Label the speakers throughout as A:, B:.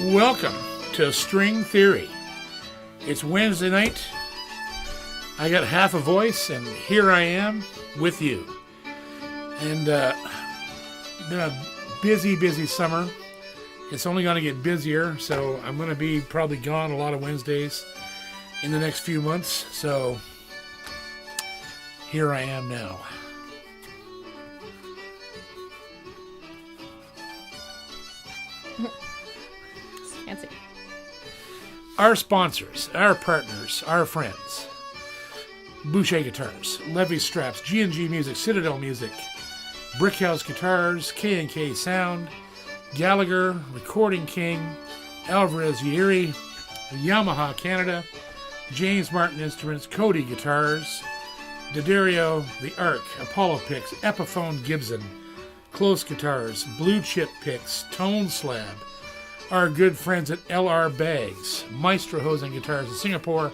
A: Welcome to String Theory. It's Wednesday night. I got half a voice, and here I am with you. And been a busy summer. It's only going to get busier, so I'm going to be probably gone a lot of Wednesdays in the next few months. So here I am now.
B: Fancy.
A: Our sponsors, our partners, our friends. Boucher Guitars, Levy Straps, G&G Music, Citadel Music, Brickhouse Guitars, K&K Sound, Gallagher, Recording King, Alvarez Yeri, Yamaha Canada, James Martin Instruments, Cody Guitars, D'Addario, The Arc, Apollo Picks, Epiphone Gibson, Close Guitars, Blue Chip Picks, Tone Slab, our good friends at LR Bags, Maestro Hosing Guitars in Singapore,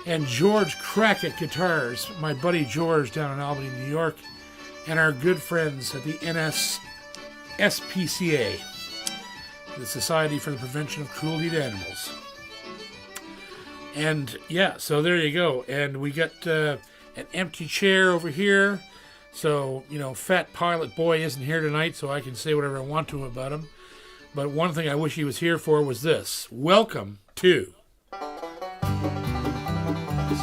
A: and George Crackett Guitars, my buddy George down in Albany, New York, and our good friends at the SPCA, the Society for the Prevention of Cruelty to Animals. And yeah, so there you go. And we got an empty chair over here. So, you know, Fat Pilot Boy isn't here tonight, so I can say whatever I want to him about him. But one thing I wish he was here for was this. Welcome to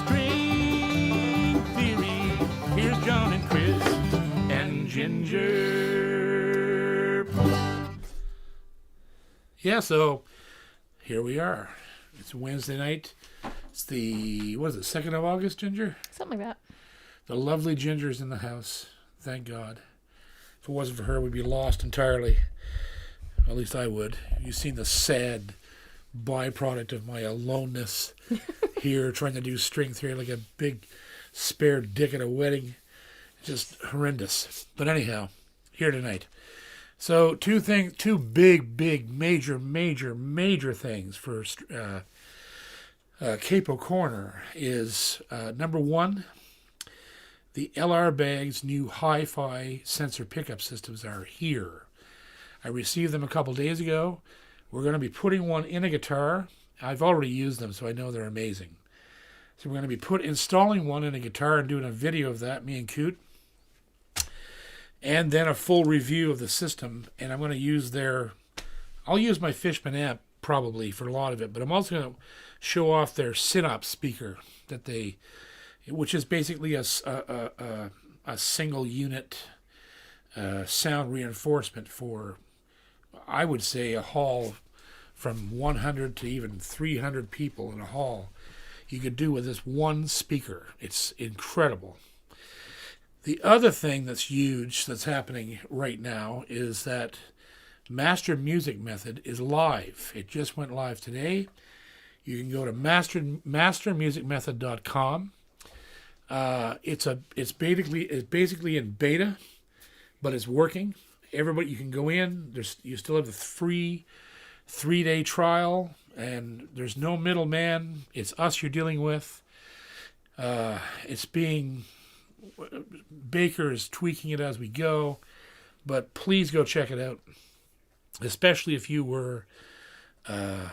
A: String Theory. Here's John and Chris and Ginger. Yeah, so here we are. It's Wednesday night. It's the, what is it, 2nd of August, Ginger?
B: Something like that.
A: The lovely Ginger's in the house. Thank God. If it wasn't for her, we'd be lost entirely. At least I would. You've seen the sad byproduct of my aloneness here trying to do string theory like a big spare dick at a wedding. Just horrendous. But anyhow, here tonight. So two big, major things for Capo Corner is, number one, the LR Bags new HiFi sensor pickup systems are here. I received them a couple days ago. We're going to be putting one in a guitar. I've already used them, so I know they're amazing. So we're going to be installing one in a guitar and doing a video of that, me and Coot. And then a full review of the system. And I'm going to use I'll use my Fishman amp probably for a lot of it, but I'm also going to show off their Synops speaker which is basically a single unit sound reinforcement for, I would say, a hall from 100 to even 300 people in a hall. You could do with this one speaker. It's incredible. The other thing that's huge that's happening right now is that Master Music Method is live. It just went live today. You can go to mastermusicmethod.com. It's basically in beta, but it's working. Everybody, you can go in. You still have the free 3-day trial, and there's no middleman. It's us you're dealing with. Baker is tweaking it as we go, but please go check it out, especially if you were a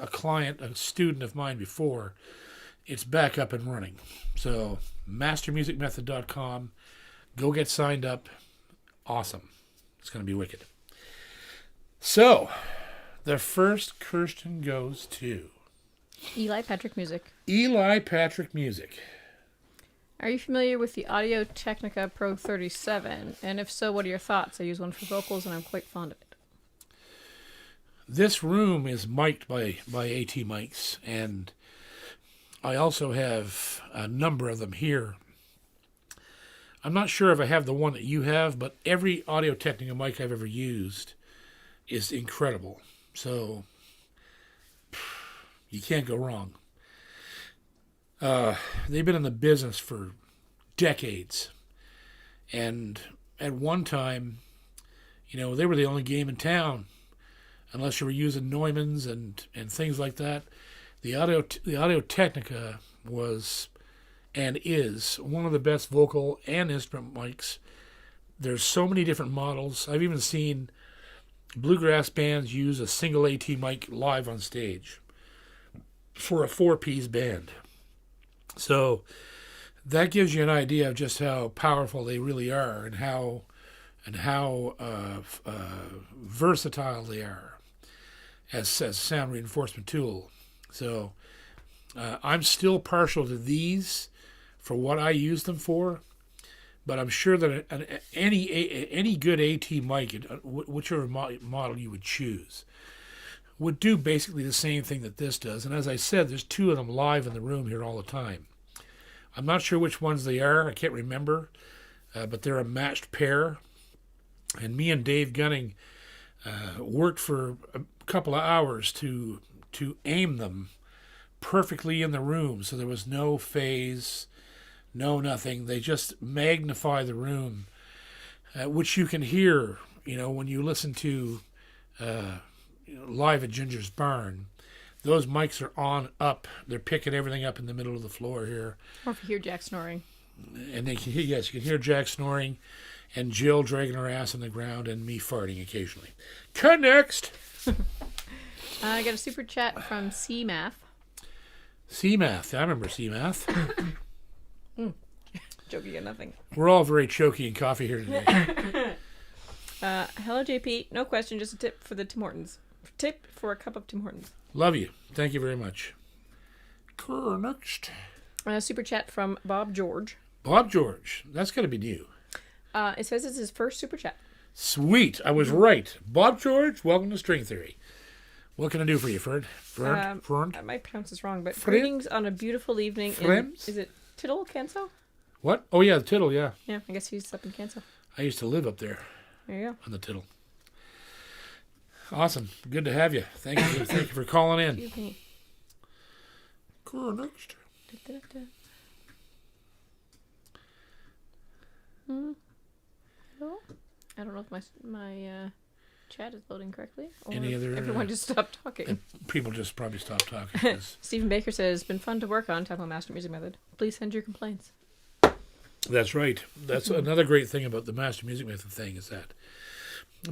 A: client, a student of mine before. It's back up and running. So mastermusicmethod.com. Go get signed up. Awesome. It's going to be wicked. So, the first Kirsten goes to
B: Eli Patrick Music.
A: Eli Patrick Music.
B: Are you familiar with the Audio Technica Pro 37? And if so, what are your thoughts? I use one for vocals and I'm quite fond of it.
A: This room is mic'd by AT mics, and I also have a number of them here. I'm not sure if I have the one that you have, but every Audio Technica mic I've ever used is incredible. So, you can't go wrong. They've been in the business for decades. And at one time, you know, they were the only game in town. Unless you were using Neumanns and things like that. The Audio Technica was and is one of the best vocal and instrument mics. There's so many different models. I've even seen bluegrass bands use a single AT mic live on stage for a 4-piece band. So that gives you an idea of just how powerful they really are and how versatile they are as a sound reinforcement tool. So I'm still partial to these for what I use them for, but I'm sure that any good AT mic, whichever model you would choose, would do basically the same thing that this does. And as I said, there's 2 of them live in the room here all the time. I'm not sure which ones they are. I can't remember, but they're a matched pair. And me and Dave Gunning worked for a couple of hours to aim them perfectly in the room, so there was no phase, no nothing. They just magnify the room, which you can hear, when you listen to live at Ginger's Barn. Those mics are on up. They're picking everything up in the middle of the floor here.
B: Or if you hear Jack snoring.
A: And they can hear, yes, you can hear Jack snoring and Jill dragging her ass on the ground and me farting occasionally. Cut next.
B: I got a super chat from C-Math.
A: C-Math. I remember C-Math.
B: Joke, you get nothing.
A: We're all very choky and coffee here today.
B: Hello, JP. No question, just a tip for the Tim Hortons. Tip for a cup of Tim Hortons.
A: Love you. Thank you very much. Next.
B: Super chat from Bob George.
A: Bob George. That's got to be new.
B: It says it's his first super chat.
A: Sweet. I was right. Bob George, welcome to String Theory. What can I do for you, Ferd?
B: I might pronounce this wrong, but
A: Fred?
B: greetings on a beautiful evening in... Is it Tittle, Canso?
A: What? Oh, yeah, the Tittle, yeah.
B: Yeah, I guess he's up in Canso.
A: I used to live up there.
B: There you go.
A: On the Tittle. Awesome. Good to have you. Thank you. Thank you for calling in.
B: Excuse me.
A: Next.
B: I don't know if my chat is loading correctly, or
A: Any other,
B: everyone just stopped talking.
A: People just probably stopped talking.
B: Stephen Baker says, it's been fun to work on, talking about Master Music Method. Please send your complaints.
A: That's right. That's another great thing about the Master Music Method thing is that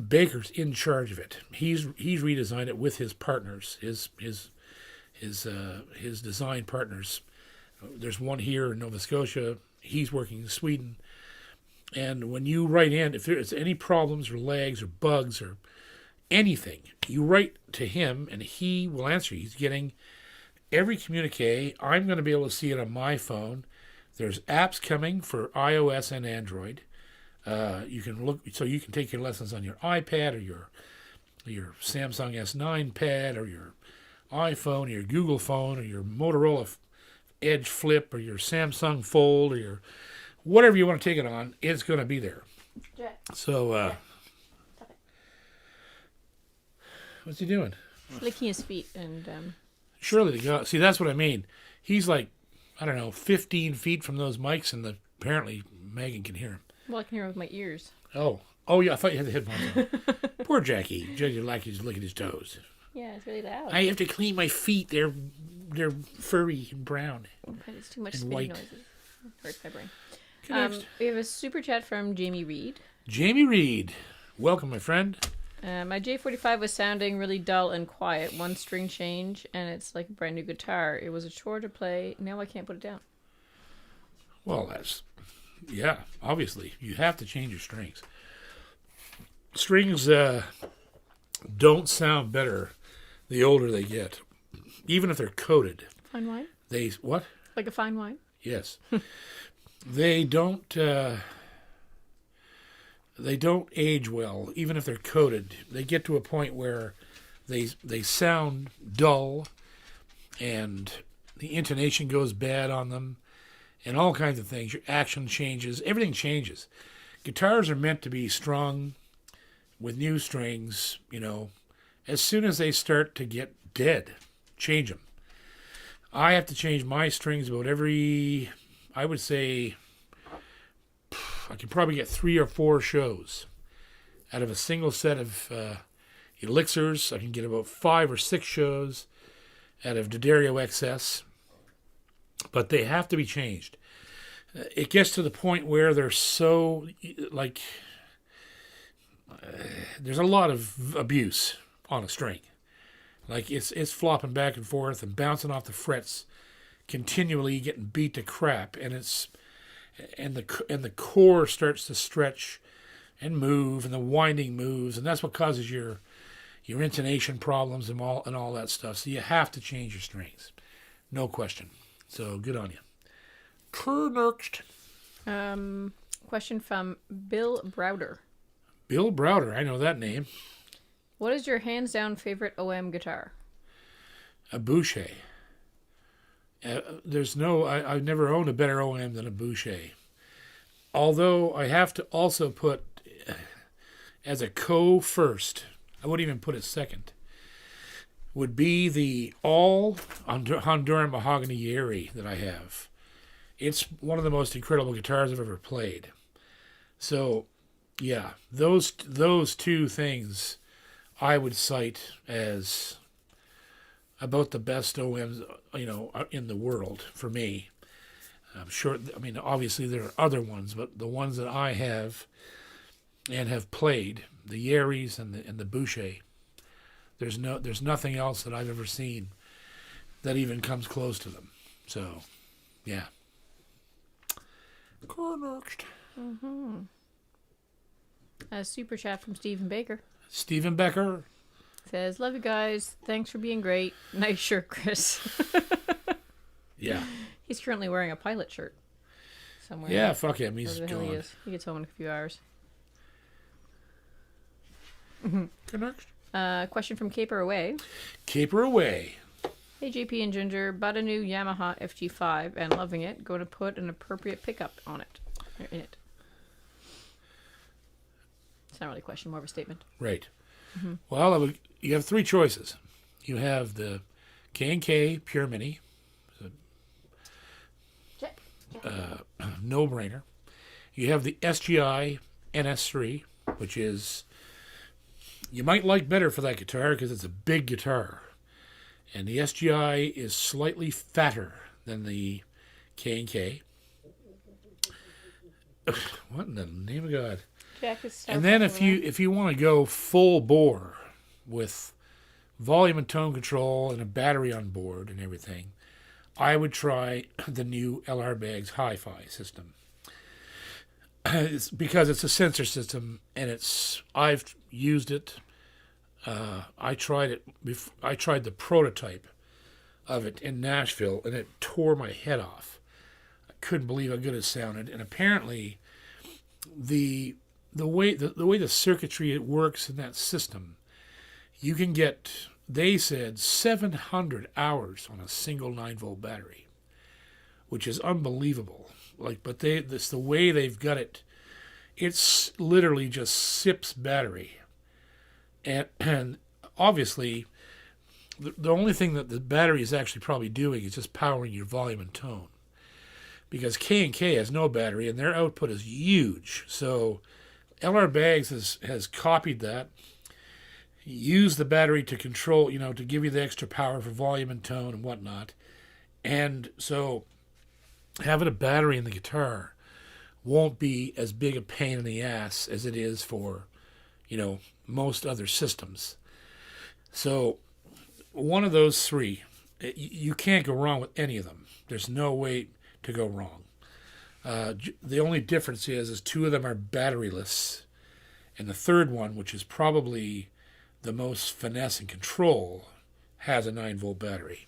A: Baker's in charge of it. He's redesigned it with his partners, his design partners. There's one here in Nova Scotia. He's working in Sweden. And when you write in, if there's any problems or lags or bugs or anything, you write to him and he will answer. He's getting every communique. I'm going to be able to see it on my phone. There's apps coming for iOS and Android. You can look, so you can take your lessons on your iPad or your Samsung S9 pad or your iPhone or your Google phone or your Motorola Edge Flip or your Samsung Fold or your whatever you want to take it on, it's going to be there.
B: Jet.
A: So, what's he doing?
B: Licking his feet and...
A: Surely to God. See, that's what I mean. He's like, I don't know, 15 feet from those mics, and apparently Megan can hear him.
B: Well, I can hear him with my ears.
A: Oh, yeah, I thought you had the headphones on. Poor Jackie. Jackie like he's licking his toes.
B: Yeah, it's really loud.
A: I have to clean my feet. They're furry and brown.
B: But it's too much
A: and
B: spinning
A: white.
B: noises. It hurts my brain.
A: Next.
B: We have a super chat from Jamie Reed.
A: Jamie Reed. Welcome, my friend.
B: My J45 was sounding really dull and quiet. One string change, and it's like a brand new guitar. It was a chore to play. Now I can't put it down.
A: Well, yeah, obviously. You have to change your strings. Strings don't sound better the older they get, even if they're coated.
B: Fine wine?
A: What?
B: Like a fine wine?
A: Yes. They don't age well, even if they're coated. They get to a point where they sound dull, and the intonation goes bad on them, and all kinds of things. Your action changes. Everything changes. Guitars are meant to be strung with new strings, As soon as they start to get dead, change them. I have to change my strings about every... I would say I can probably get 3 or 4 shows out of a single set of Elixirs. I can get about 5 or 6 shows out of D'Addario XS, but they have to be changed. It gets to the point where they're so there's a lot of abuse on a string. Like it's flopping back and forth and bouncing off the frets, continually getting beat to crap, and the core starts to stretch and move, and the winding moves, and that's what causes your intonation problems and all that stuff. So you have to change your strings, no question. So good on you. Next.
B: Question from Bill Browder.
A: Bill Browder, I know that name.
B: What is your hands down favorite OM guitar?
A: A Boucher. I've never owned a better OM than a Boucher. Although I have to also put as a first, I wouldn't even put it second, would be the all Honduran mahogany Yeri that I have. It's one of the most incredible guitars I've ever played. So, yeah, those two things I would cite as about the best OMs, in the world for me. I'm sure, obviously there are other ones, but the ones that I have and have played, the Yeris and the Boucher, there's nothing else that I've ever seen that even comes close to them. So, yeah. Next.
B: Mm-hmm. A super chat from Stephen Baker.
A: Stephen Becker
B: says, "Love you guys. Thanks for being great. Nice shirt, Chris."
A: Yeah.
B: He's currently wearing a pilot shirt somewhere.
A: Yeah, fuck him. He's
B: Wherever the hell
A: gone.
B: he is. He gets home in a few hours.
A: Next.
B: Question from Caper Away.
A: Caper Away.
B: Hey, JP and Ginger, bought a new Yamaha FG5 and loving it. Going to put an appropriate pickup on it. Or in it. It's not really a question, more of a statement.
A: Right. Mm-hmm. Well, you have three choices. You have the K&K Pure Mini. No-brainer. You have the SGI NS3, which is, you might like better for that guitar because it's a big guitar. And the SGI is slightly fatter than the K&K. What in the name of God?
B: Jack is
A: and then if you want to go full bore with volume and tone control and a battery on board and everything, I would try the new Bags HiFi system. Because it's a sensor system, and I've used it. I tried it. I tried the prototype of it in Nashville, and it tore my head off. I couldn't believe how good it sounded. And apparently, the way the circuitry it works in that system, you can get, they said, 700 hours on a single 9-volt battery, which is unbelievable. But it's the way they've got it. It's literally just sips battery. And obviously, the only thing that the battery is actually probably doing is just powering your volume and tone. Because K&K has no battery, and their output is huge. So LR Bags has copied that, used the battery to control, to give you the extra power for volume and tone and whatnot. And so having a battery in the guitar won't be as big a pain in the ass as it is for, most other systems. So one of those three, you can't go wrong with any of them. There's no way to go wrong. The only difference is two of them are batteryless, and the third one, which is probably the most finesse and control, has a 9-volt battery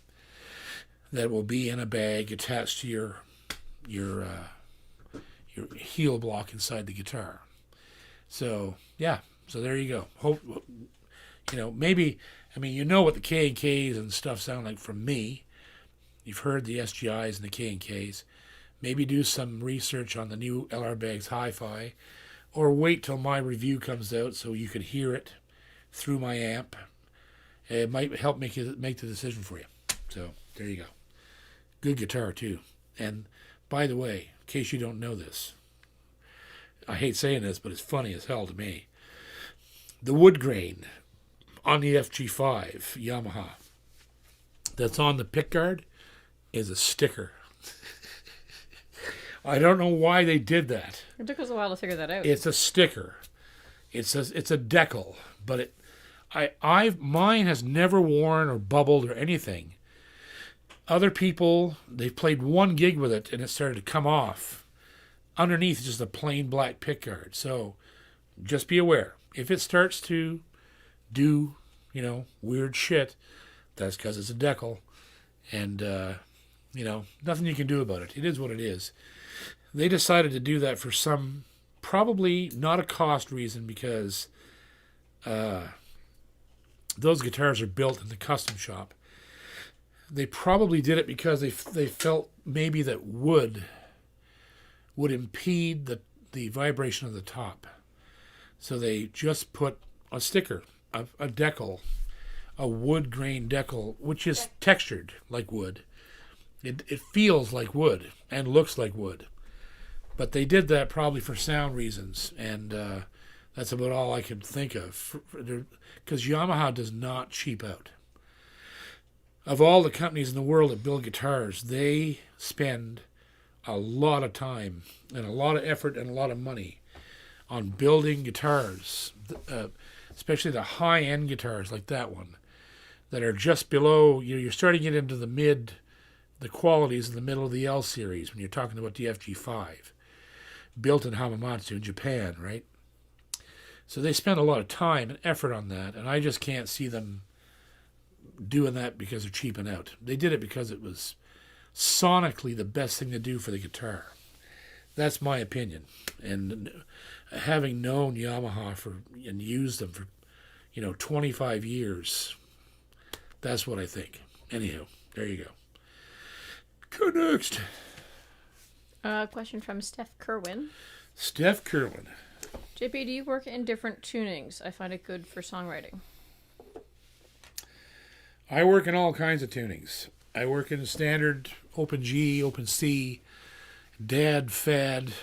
A: that will be in a bag attached to your heel block inside the guitar. So yeah. So there you go. Hope, maybe, what the K&Ks and stuff sound like from me. You've heard the SGIs and the K&Ks. Maybe do some research on the new LR Bags HiFi, or wait till my review comes out so you could hear it through my amp. It might help make the decision for you. So there you go. Good guitar too. And by the way, in case you don't know this, I hate saying this, but it's funny as hell to me. The wood grain on the FG5 Yamaha that's on the pickguard is a sticker. I don't know why they did that.
B: It took us a while to figure that out.
A: It's a sticker. It's a decal, but mine has never worn or bubbled or anything. Other people, they've played one gig with it and it started to come off. Underneath is just a plain black pickguard. So just be aware. If it starts to do, weird shit, that's because it's a decal. And, nothing you can do about it. It is what it is. They decided to do that for some, probably not a cost reason, because those guitars are built in the custom shop. They probably did it because they felt maybe that wood would impede the vibration of the top. So they just put a sticker, a decal, a wood grain decal, which is textured like wood. It feels like wood and looks like wood. But they did that probably for sound reasons, and that's about all I could think of. Because Yamaha does not cheap out. Of all the companies in the world that build guitars, they spend a lot of time and a lot of effort and a lot of money on building guitars, especially the high-end guitars like that one, that are just below, you're starting to get into the qualities in the middle of the L series when you're talking about the FG5, built in Hamamatsu in Japan, right? So they spend a lot of time and effort on that, and I just can't see them doing that because they're cheaping out. They did it because it was sonically the best thing to do for the guitar. That's my opinion. And having known Yamaha and used them for 25 years, that's what I think. Anyhow, there you go. Go next.
B: Question from Steph Kerwin.
A: Steph Kerwin.
B: JP, do you work in different tunings? I find it good for songwriting.
A: I work in all kinds of tunings. I work in standard, open G, open C, dad, fad,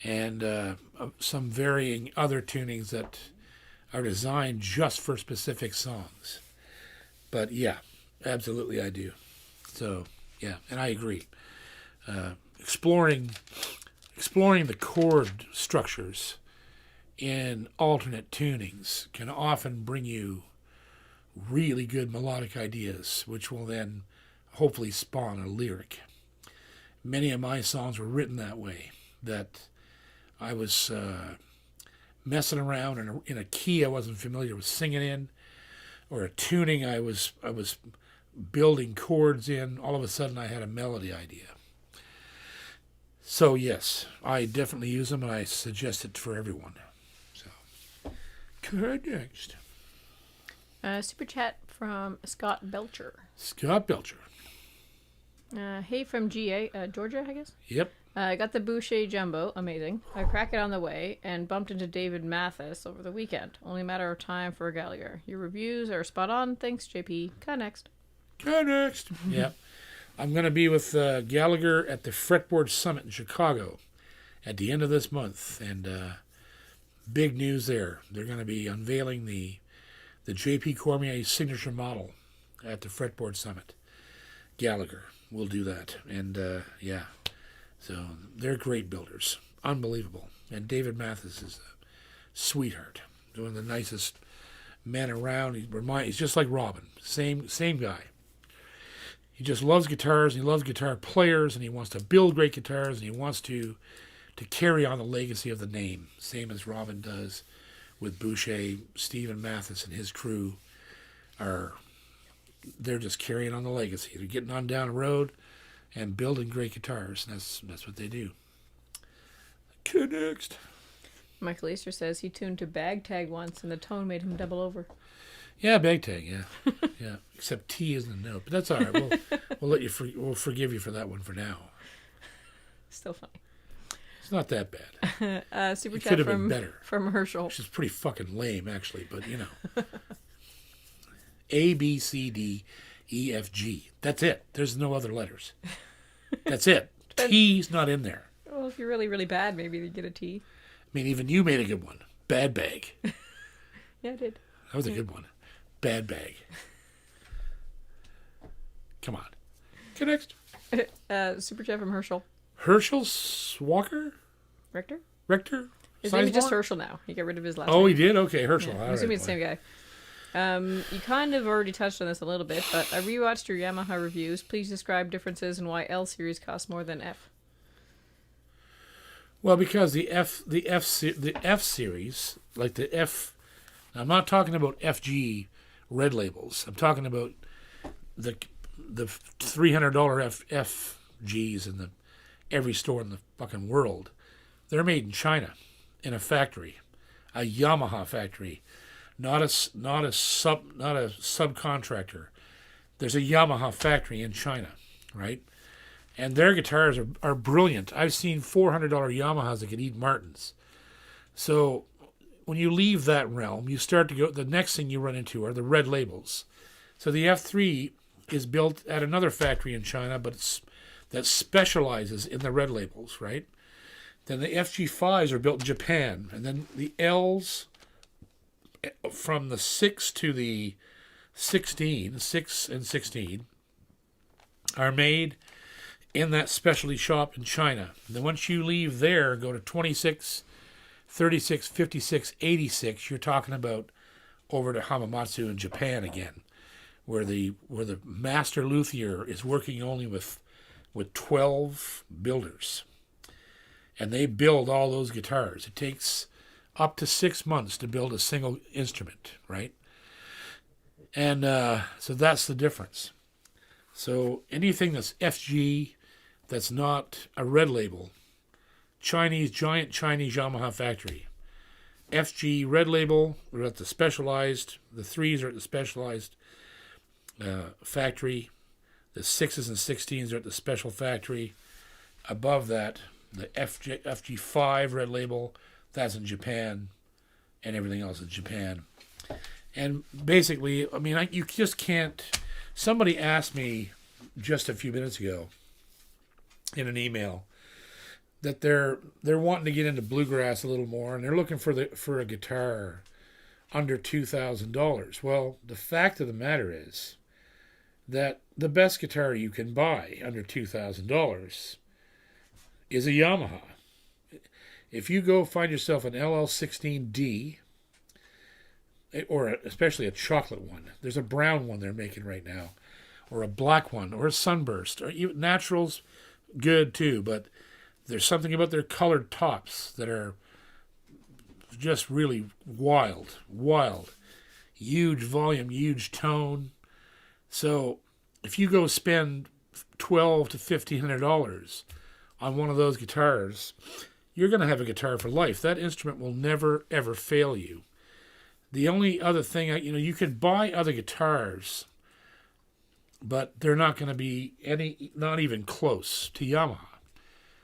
A: and some varying other tunings that are designed just for specific songs. But yeah, absolutely I do. So yeah, and I agree. Exploring the chord structures in alternate tunings can often bring you really good melodic ideas, which will then hopefully spawn a lyric. Many of my songs were written that way, that I was messing around in a key I wasn't familiar with singing in, or a tuning I was building chords in. All of a sudden I had a melody idea. So yes, I definitely use them, and I suggest it for everyone. So, good next.
B: Super chat from Scott Belcher.
A: Scott Belcher.
B: Hey from GA, Georgia, I guess?
A: Yep.
B: I got the Boucher Jumbo, amazing. I crack it on the way and bumped into David Mathis over the weekend. Only a matter of time for a Gallagher. Your reviews are spot on. Thanks, JP. Next.
A: Next. Yep. I'm going to be with Gallagher at the Fretboard Summit in Chicago at the end of this month. And big news there. They're going to be unveiling the JP Cormier signature model at the Fretboard Summit. Gallagher will do that. And yeah, so they're great builders. Unbelievable. And David Mathis is a sweetheart. One of the nicest men around. He's just like Robin. Same guy. He just loves guitars, and he loves guitar players, and he wants to build great guitars, and he wants to carry on the legacy of the name, same as Robin does with Boucher. Stephen Mathis and his crew they're just carrying on the legacy. They're getting on down the road and building great guitars, and that's what they do. Okay, next.
B: Michael Easter says he tuned to Bag Tag once, and the tone made him double over.
A: Yeah, bag tag, yeah. Yeah. Except T isn't a note. But that's all right. We'll let you we'll forgive you for that one for now.
B: Still funny.
A: It's not that bad.
B: Super
A: it
B: chat
A: could have been better.
B: From Herschel.
A: Which is pretty fucking lame, actually, but A, B, C, D, E, F, G. That's it. There's no other letters. That's it. T's not in there.
B: Well, if you're really, really bad, maybe you get a T.
A: I mean, even you made a good one. Bad bag.
B: Yeah, I did.
A: That was a good one. Bad bag. Come on. Okay, next.
B: Super chat from Herschel.
A: Herschel Swacker?
B: Rector?
A: Rector?
B: His name is just
A: Sizemore?
B: Herschel now. He got rid of his last
A: Oh,
B: name.
A: he did? Okay, Herschel.
B: Yeah,
A: All
B: I'm assuming
A: right,
B: it's the same guy. You kind of already touched on this a little bit, but I rewatched your Yamaha reviews. Please describe differences and why L series costs more than F.
A: Well, because the F series, like the F, I'm not talking about FG red labels. I'm talking about the $300 FGs in every store in the fucking world. They're made in China, in a factory, a Yamaha factory, not a subcontractor. There's a Yamaha factory in China, right? And their guitars are brilliant. I've seen $400 Yamahas that could eat Martins. So when you leave that realm, you start to go, the next thing you run into are the red labels. So the F3 is built at another factory in China, but that specializes in the red labels, right? Then the FG5s are built in Japan. And then the Ls from the 6 to the 16, 6 and 16, are made in that specialty shop in China. And then once you leave there, go to 26, 36, 56, 86, you're talking about over to Hamamatsu in Japan again, where the master luthier is working only with 12 builders. And they build all those guitars. It takes up to 6 months to build a single instrument, right? And so that's the difference. So anything that's FG, that's not a red label, giant Chinese Yamaha factory. FG red label, we're at the specialized, the 3s are at the specialized factory. The 6s and 16s are at the special factory. Above that, the FG5 red label, that's in Japan, and everything else is Japan. And basically, I mean, you just can't. Somebody asked me just a few minutes ago in an email that they're wanting to get into bluegrass a little more, and they're looking for a guitar under $2,000. Well, the fact of the matter is that the best guitar you can buy under $2,000 is a Yamaha. If you go find yourself an LL16D, or especially a chocolate one, there's a brown one they're making right now, or a black one, or a sunburst, or even naturals, good too, but there's something about their colored tops that are just really wild. Huge volume, huge tone. So if you go spend $1,200 to $1,500 on one of those guitars, you're going to have a guitar for life. That instrument will never, ever fail you. The only other thing, you can buy other guitars, but they're not going to be not even close to Yamaha.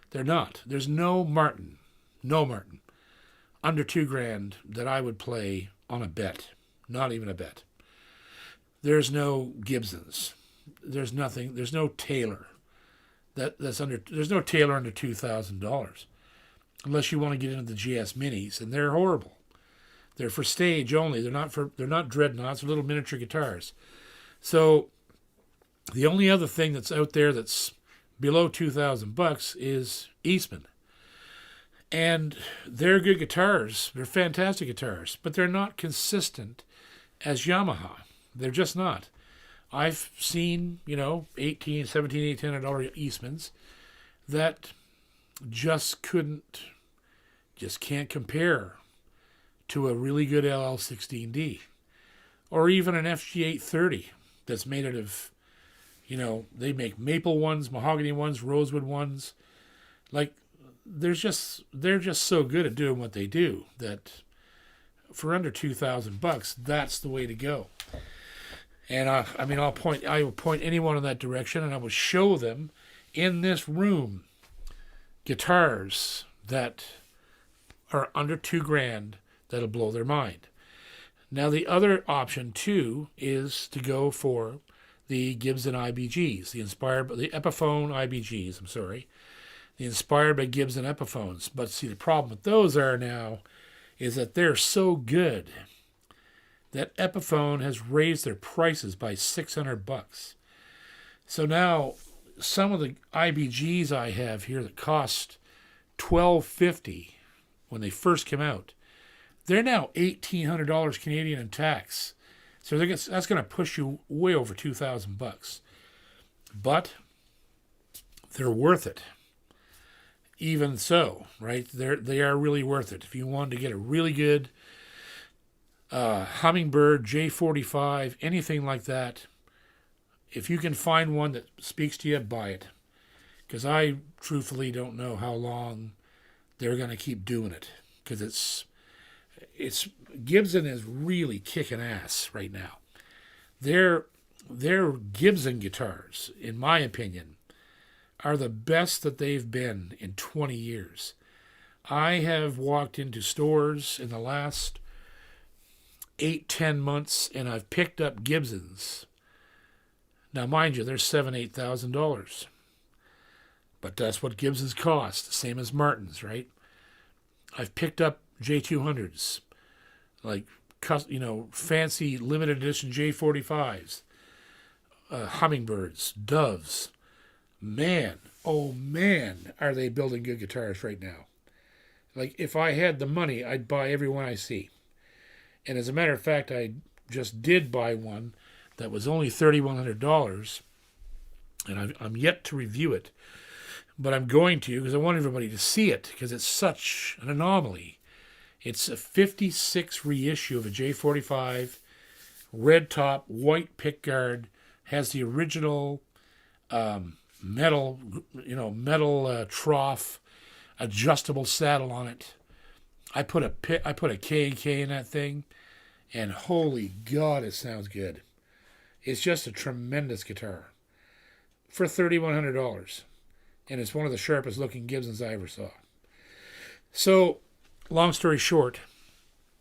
A: They're not. There's no Martin, under $2,000 that I would play on a bet. Not even a bet. There's no Gibsons. There's nothing. There's no Taylor. There's no Taylor under $2,000, unless you want to get into the GS Minis, and they're horrible. They're for stage only. They're not dreadnoughts. They're little miniature guitars. So the only other thing that's out there that's below $2,000 is Eastman. And they're good guitars. They're fantastic guitars, but they're not consistent as Yamaha. They're just not. I've seen, $1,700, $1,800 Eastmans that just can't compare to a really good LL16D, or even an FG830 that's made out of, they make maple ones, mahogany ones, rosewood ones. Like, they're just so good at doing what they do that for under $2,000, that's the way to go. And I will point anyone in that direction, and I will show them in this room guitars that are under $2,000 that'll blow their mind. Now, the other option too is to go for the Gibson IBGs, the Epiphone IBGs. The inspired by Gibson Epiphones. But see, the problem with those is that they're so good that Epiphone has raised their prices by $600. So now some of the IBGs I have here that cost $1,250, when they first came out. They're now $1,800 Canadian in tax. So that's going to push you way over $2,000. But they're worth it. Even so, right? They are really worth it. If you wanted to get a really good Hummingbird, J45, anything like that, if you can find one that speaks to you, buy it. Because I truthfully don't know how long they're going to keep doing it. Because it's Gibson is really kicking ass right now. Their Gibson guitars, in my opinion, are the best that they've been in 20 years. I have walked into stores in the last 8-10 months, and I've picked up Gibsons. Now, mind you, they're $7,000-$8,000. But that's what Gibsons cost, the same as Martins, right? I've picked up J200s, like, fancy limited edition J45s, Hummingbirds, Doves. Man, oh man, are they building good guitars right now. Like, if I had the money, I'd buy every one I see. And as a matter of fact, I just did buy one that was only $3,100, and I'm yet to review it. But I'm going to, because I want everybody to see it, because it's such an anomaly. It's a 56 reissue of a J45, red top, white pickguard, has the original metal trough, adjustable saddle on it. I put a K&K in that thing, and holy God, it sounds good. It's just a tremendous guitar for $3,100, and it's one of the sharpest looking Gibsons I ever saw. So, long story short,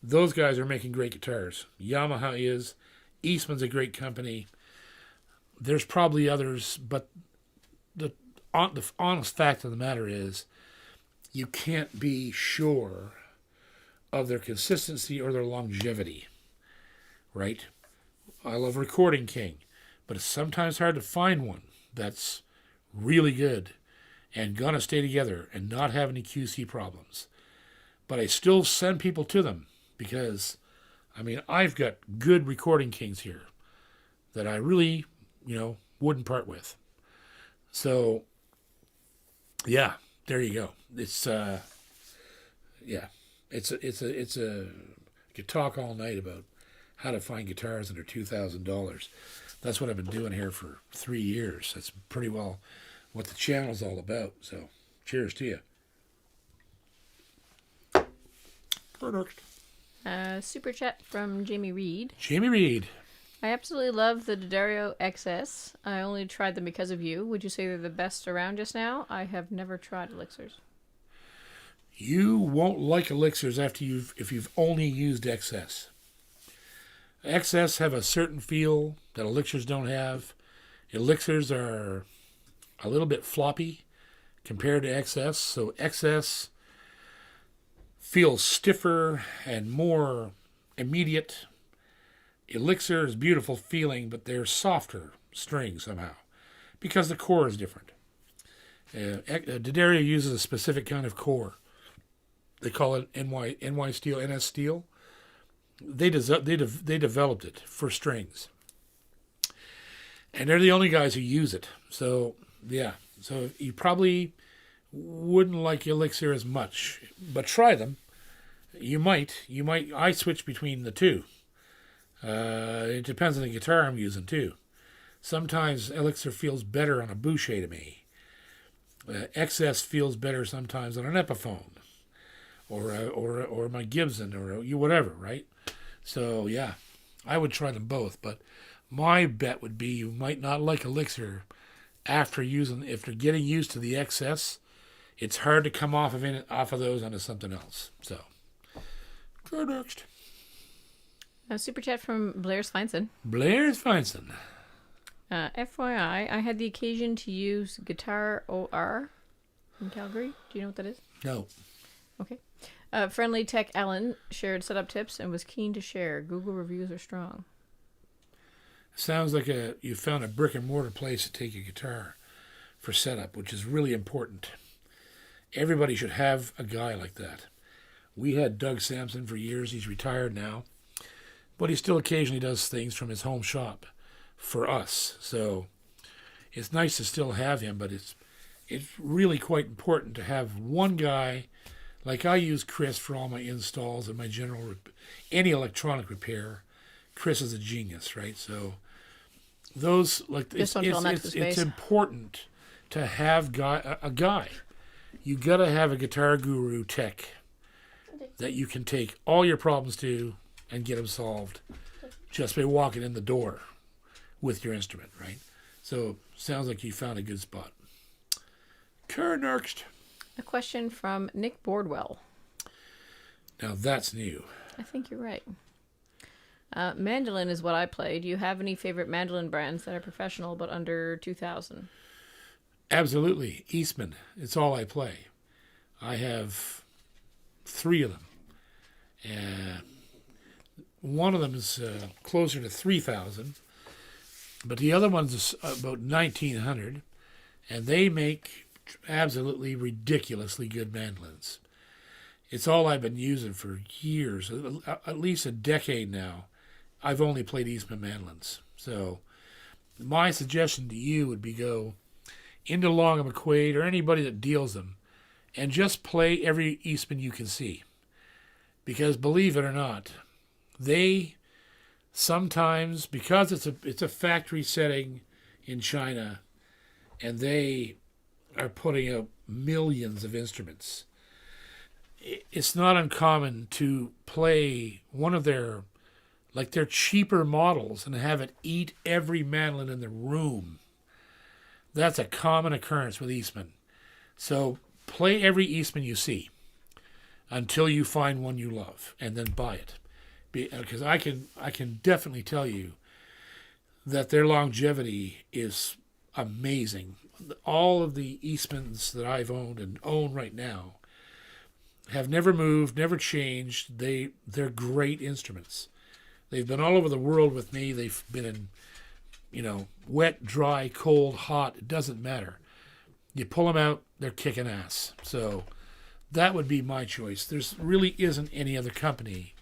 A: those guys are making great guitars. Yamaha is. Eastman's a great company. There's probably others, but the honest fact of the matter is you can't be sure of their consistency or their longevity, right? I love Recording King, but it's sometimes hard to find one that's really good and gonna stay together and not have any QC problems. But I still send people to them because, I've got good Recording Kings here that I really, wouldn't part with. So, yeah, there you go. It's I could talk all night about how to find guitars under $2,000. That's what I've been doing here for 3 years. That's pretty well what the channel's all about. So, cheers to you.
B: Super chat from Jamie Reed.
A: Jamie Reed.
B: I absolutely love the D'Addario XS. I only tried them because of you. Would you say they're the best around just now? I have never tried Elixirs.
A: You won't like Elixirs if you've only used XS. XS have a certain feel that Elixirs don't have. Elixirs are a little bit floppy compared to XS, so XS feels stiffer and more immediate. Elixir is beautiful feeling, but they're softer strings somehow because the core is different. D'Addario uses a specific kind of core. They call it NY steel, NS steel. They developed it for strings, and they're the only guys who use it. So yeah, so you probably wouldn't like Elixir as much, but try them. You might. I switch between the two. It depends on the guitar I'm using too. Sometimes Elixir feels better on a Boucher to me. XS feels better sometimes on an Epiphone, or my Gibson, or whatever, right? So yeah, I would try them both, but my bet would be you might not like Elixir after getting used to the XS. It's hard to come off of those onto something else. So, go next.
B: A super chat from Blair's Feinson. FYI, I had the occasion to use Guitar OR in Calgary. Do you know what that is?
A: No.
B: Okay. Friendly Tech Ellen shared setup tips and was keen to share. Google reviews are strong.
A: Sounds like you found a brick and mortar place to take your guitar for setup, which is really important. Everybody should have a guy like that. We had Doug Sampson for years. He's retired now, but he still occasionally does things from his home shop for us. So it's nice to still have him, but it's really quite important to have one guy. Like I use Chris for all my installs and my any electronic repair. Chris is a genius, right? So those it's important to have a guy. You got to have a guitar guru tech that you can take all your problems to and get them solved just by walking in the door with your instrument, right? So sounds like you found a good spot. Next.
B: A question from Nick Boardwell.
A: Now that's new.
B: I think you're right. Mandolin is what I play. Do you have any favorite mandolin brands that are professional but under 2,000?
A: Absolutely. Eastman. It's all I play. I have 3 of them. One of them is closer to 3,000, but the other one's about 1,900, and they make absolutely ridiculously good mandolins. It's all I've been using for years, at least a decade now. I've only played Eastman mandolins. So my suggestion to you would be go into Long and McQuaid or anybody that deals them and just play every Eastman you can see. Because believe it or not, they sometimes, because it's a factory setting in China, and they are putting out millions of instruments, it's not uncommon to play one of their cheaper models and have it eat every mandolin in the room. That's a common occurrence with Eastman. So play every Eastman you see until you find one you love, and then buy it. Because I can definitely tell you that their longevity is amazing. All of the Eastmans that I've owned and own right now have never moved, never changed. They're great instruments. They've been all over the world with me. They've been in, wet, dry, cold, hot. It doesn't matter. You pull them out, they're kicking ass. So that would be my choice. There's really isn't any other company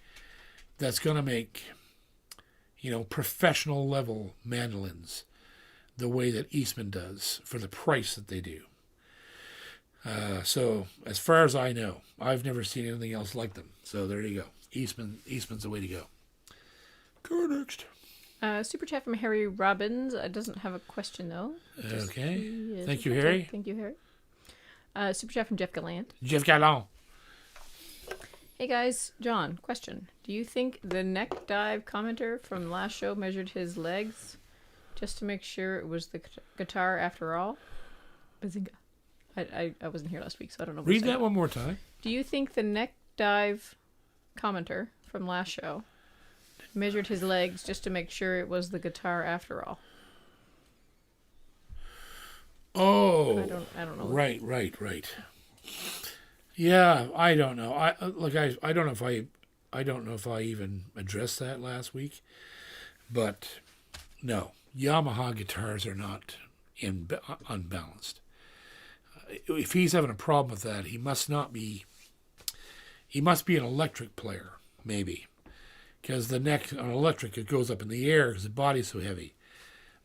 A: that's going to make, professional level mandolins the way that Eastman does for the price that they do. So as far as I know, I've never seen anything else like them. So there you go. Eastman's the way to go. Go next.
B: Super chat from Harry Robbins. Doesn't have a question though.
A: Okay. Thank you, Harry.
B: Thank you, Harry. Super chat from Jeff Gallant.
A: Jeff Gallant.
B: Hey guys, John, question. Do you think the neck dive commenter from last show measured his legs just to make sure it was the guitar after all? Bazinga. I wasn't here last week, so I don't know.
A: Read that one more time.
B: Do you think the neck dive commenter from last show measured his legs just to make sure it was the guitar after all?
A: Oh,
B: I don't know.
A: Right. Yeah, I don't know. I don't know if I even addressed that last week, but no, Yamaha guitars are not unbalanced. If he's having a problem with that, he must be an electric player, maybe, because the neck on electric, it goes up in the air because the body's so heavy,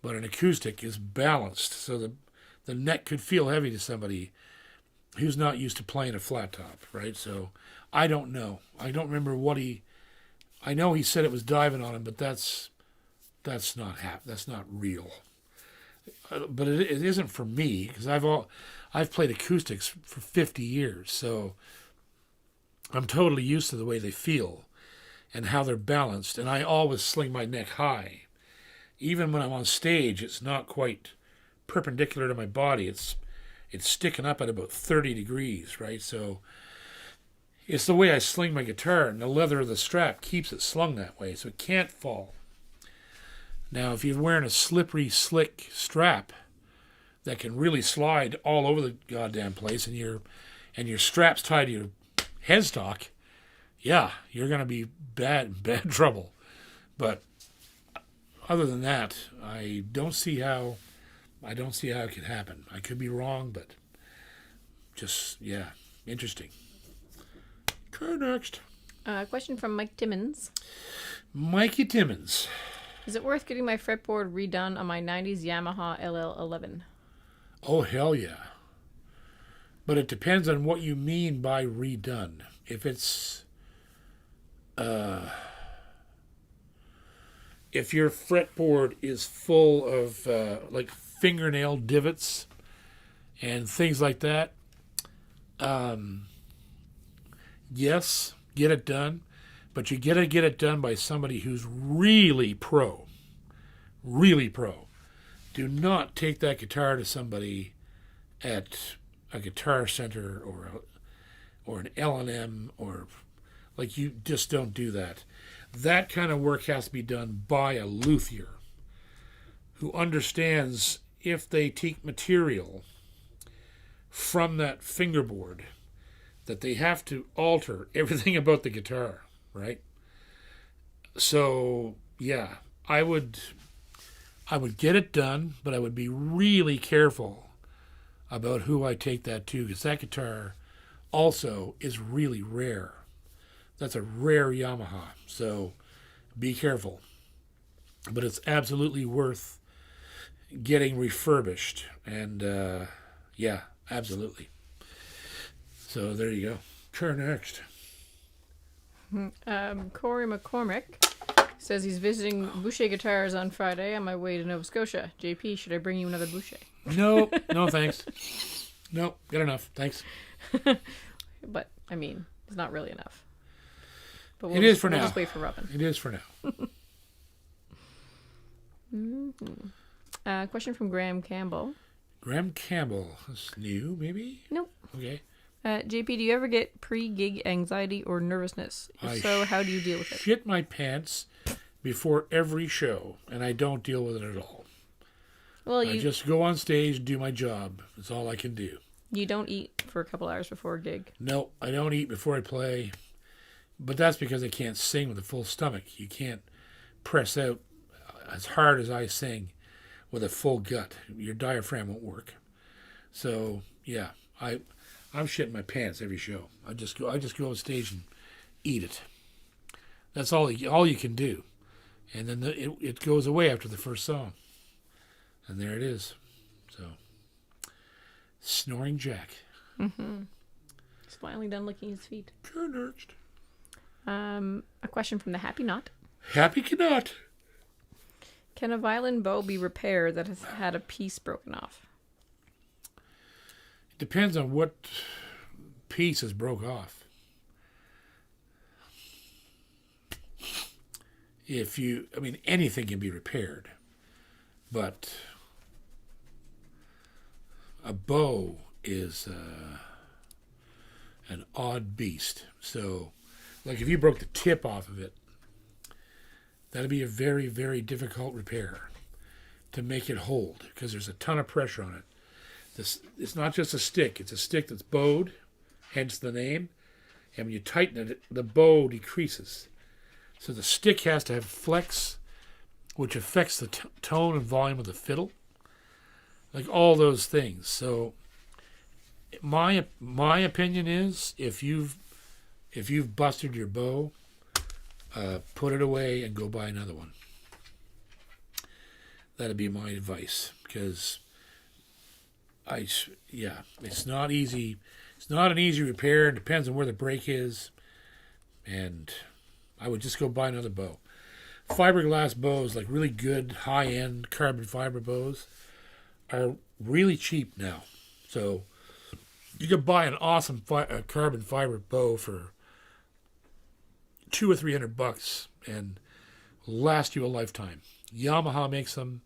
A: but an acoustic is balanced, so the neck could feel heavy to somebody who's not used to playing a flat top, right? So I don't know. I don't remember I know he said it was diving on him, but that's not real. But it isn't for me, because I've played acoustics for 50 years, so I'm totally used to the way they feel and how they're balanced, and I always sling my neck high. Even when I'm on stage, it's not quite perpendicular to my body. It's sticking up at about 30 degrees, right? So it's the way I sling my guitar, and the leather of the strap keeps it slung that way, so it can't fall. Now, if you're wearing a slippery, slick strap that can really slide all over the goddamn place, and your strap's tied to your headstock, yeah, you're gonna be bad trouble. But other than that, I don't see how it could happen. I could be wrong, but just, yeah, interesting. Okay, next.
B: Question from Mike Timmons.
A: Mikey Timmons.
B: Is it worth getting my fretboard redone on my 90s Yamaha LL11?
A: Oh, hell yeah. But it depends on what you mean by redone. If it's... if your fretboard is full of like fingernail divots and things like that, yes, get it done. But you gotta get it done by somebody who's really pro. Really pro. Do not take that guitar to somebody at a guitar center or an L&M or like you just don't do that. That kind of work has to be done by a luthier who understands if they take material from that fingerboard that they have to alter everything about the guitar, right? So, yeah, I would get it done, but I would be really careful about who I take that to, because that guitar also is really rare. That's a rare Yamaha, so be careful. But it's absolutely worth getting refurbished, and yeah, absolutely. So there you go. Turn next.
B: Corey McCormick says he's visiting Boucher Guitars on Friday on my way to Nova Scotia. JP, should I bring you another Boucher?
A: No, no thanks. Nope, got enough. Thanks.
B: But, I mean, it's not really enough. But
A: It is for
B: we'll
A: now.
B: just wait for Robin.
A: It is for now.
B: Question from Graham Campbell.
A: Graham Campbell. That's new, maybe?
B: Nope.
A: Okay.
B: JP, do you ever get pre-gig anxiety or nervousness? If so, how do you deal with it?
A: Shit my pants before every show, and I don't deal with it at all.
B: Well,
A: I just go on stage and do my job. That's all I can do.
B: You don't eat for a couple hours before a gig?
A: No, I don't eat before I play. But that's because I can't sing with a full stomach. You can't press out as hard as I sing with a full gut. Your diaphragm won't work. So, yeah, I'm shitting my pants every show. I just go on stage and eat it. That's all you can do. And then it goes away after the first song. And there it is. So, Snoring Jack.
B: Mm-hmm. He's finally done licking his feet.
A: Next.
B: A question from the Happy Knot.
A: Happy cannot.
B: Can a violin bow be repaired that has had a piece broken off?
A: It depends on what piece is broke off. Anything can be repaired, but a bow is an odd beast. So, like if you broke the tip off of it, that'd be a very, very difficult repair to make it hold because there's a ton of pressure on it. It's not just a stick. It's a stick that's bowed, hence the name. And when you tighten it, the bow decreases. So the stick has to have flex, which affects the tone and volume of the fiddle. Like all those things. So my opinion is if you've busted your bow, put it away and go buy another one. That'd be my advice because it's not easy. It's not an easy repair. It depends on where the break is, and I would just go buy another bow. Fiberglass bows, like really good high-end carbon fiber bows, are really cheap now. So you could buy an awesome carbon fiber bow for $200 or $300 and last you a lifetime. Yamaha makes them.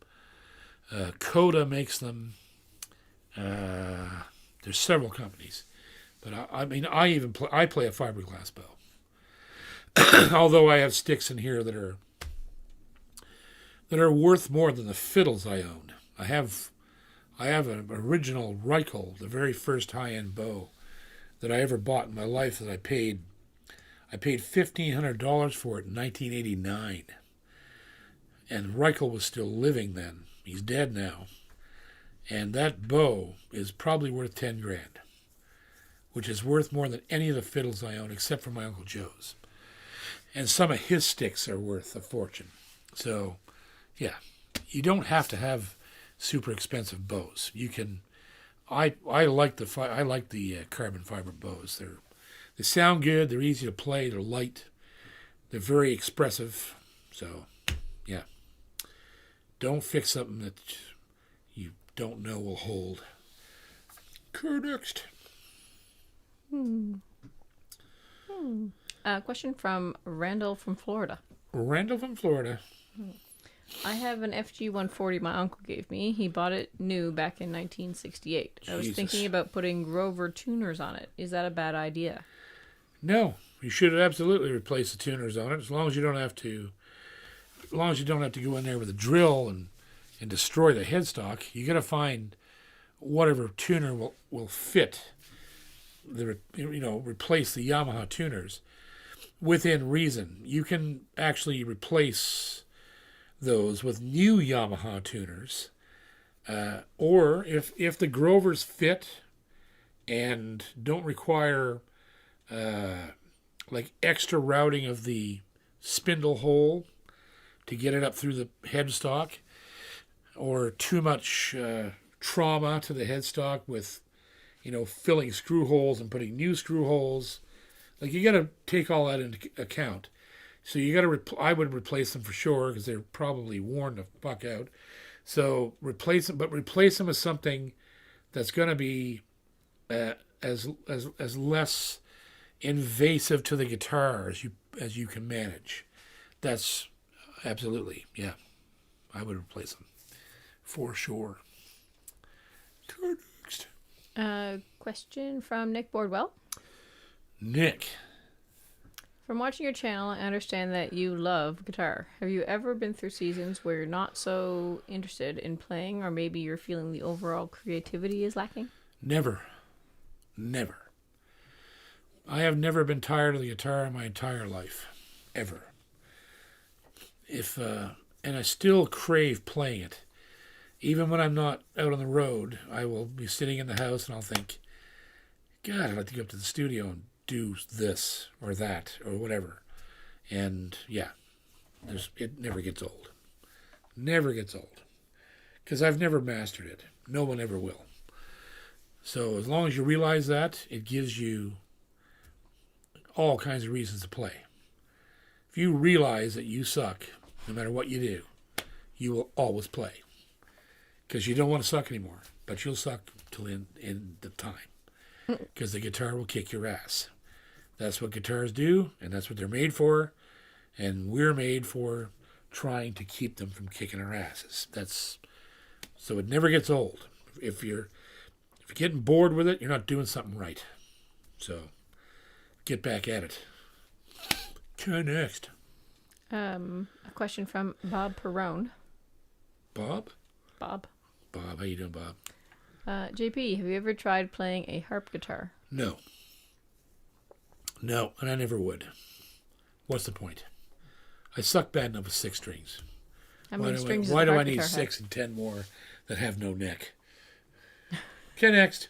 A: Coda makes them. There's several companies, but I play a fiberglass bow. Although I have sticks in here that are worth more than the fiddles I own. I have an original Reichel, the very first high-end bow that I ever bought in my life that I paid $1,500 for it in 1989. And Reichel was still living then. He's dead now. And that bow is probably worth $10,000. which is worth more than any of the fiddles I own, except for my Uncle Joe's. And some of his sticks are worth a fortune. So, yeah, you don't have to have super expensive bows. You can. I like the carbon fiber bows. They sound good. They're easy to play. They're light. They're very expressive. So, yeah, don't fix something that you don't know will hold. Next.
B: Question from Randall from Florida.
A: Randall from Florida.
B: I have an FG 140 my uncle gave me. He bought it new back in 1968. I was thinking about putting Grover tuners on it. Is that a bad idea?
A: No, you should absolutely replace the tuners on it, as long as you don't have to. As long as you don't have to go in there with a drill and destroy the headstock. You got to find whatever tuner will fit. Replace the Yamaha tuners within reason. You can actually replace those with new Yamaha tuners, or if the Grovers fit and don't require like extra routing of the spindle hole to get it up through the headstock, or too much trauma to the headstock with filling screw holes and putting new screw holes. Like, you got to take all that into account. So you got to. I would replace them for sure, because they're probably worn the fuck out. So replace them, but replace them with something that's going to be as less invasive to the guitar as you can manage. That's absolutely, yeah. I would replace them for sure. Next.
B: Question from Nick Boardwell.
A: Nick.
B: From watching your channel, I understand that you love guitar. Have you ever been through seasons where you're not so interested in playing, or maybe you're feeling the overall creativity is lacking?
A: Never. I have never been tired of the guitar in my entire life. Ever. And I still crave playing it. Even when I'm not out on the road, I will be sitting in the house and I'll think, God, I'd like to go up to the studio and do this or that or whatever. And yeah, it never gets old. Never gets old. Because I've never mastered it. No one ever will. So as long as you realize that, it gives you all kinds of reasons to play. If you realize that you suck, no matter what you do, you will always play. Because you don't want to suck anymore. But you'll suck till in the time. Because the guitar will kick your ass. That's what guitars do, and that's what they're made for. And we're made for trying to keep them from kicking our asses. So it never gets old. If you're getting bored with it, you're not doing something right. So get back at it. Okay, next.
B: A question from Bob Perrone.
A: Bob?
B: Bob,
A: how you doing, Bob?
B: JP, have you ever tried playing a harp guitar?
A: No, and I never would. What's the point? I suck bad enough with 6 strings.
B: How many strings does
A: why
B: a
A: do
B: harp
A: I need
B: guitar
A: 6
B: have?
A: and 10 more that have no neck? Okay, next.